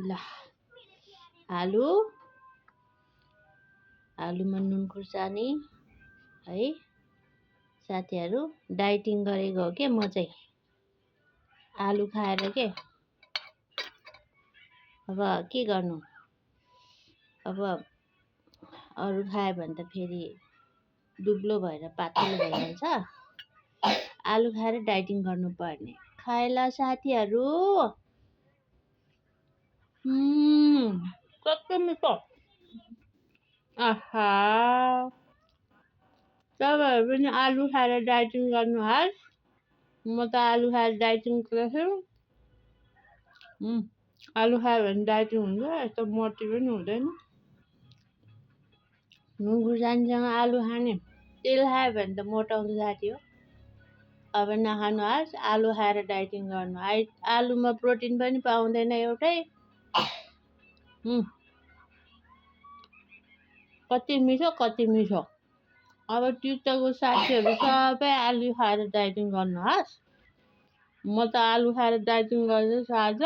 ल आलुमा नुन खुर्सानी है साथीहरू। डाइटिङ गरेको हो के म चाहिँ आलु खाएर के। अब के गर्नु, अब अरू खायो भने त फेरि दुब्लो भएर पातलो भइहाल्छ। आलु खाएर डाइटिङ गर्नुपर्ने। खाएला साथीहरू। कस्तो मिठो। आहा, तपाईँहरू पनि आलु खाएर डाइटिङ गर्नुहोस्। म त आलु खाएर डाइटिङ गर्छु। आलु खायो भने डाइटिङ हुन्छ, यस्तो मोटी पनि हुँदैन। नुन खुर्सानीसँग आलु खाने, तेल खायो भने त मोटाउँछ साथी हो। अब नखानुहोस्, आलु खाएर डाइटिङ गर्नु। आलुमा प्रोटिन पनि पाउँदैन एउटै। कति मिठो कति मिठो। अब टिकटकको साथीहरू सबै आलु खाएर डाइटिङ गर्नुहोस्। म त आलु खाएर डाइटिङ गर्दैछु आज।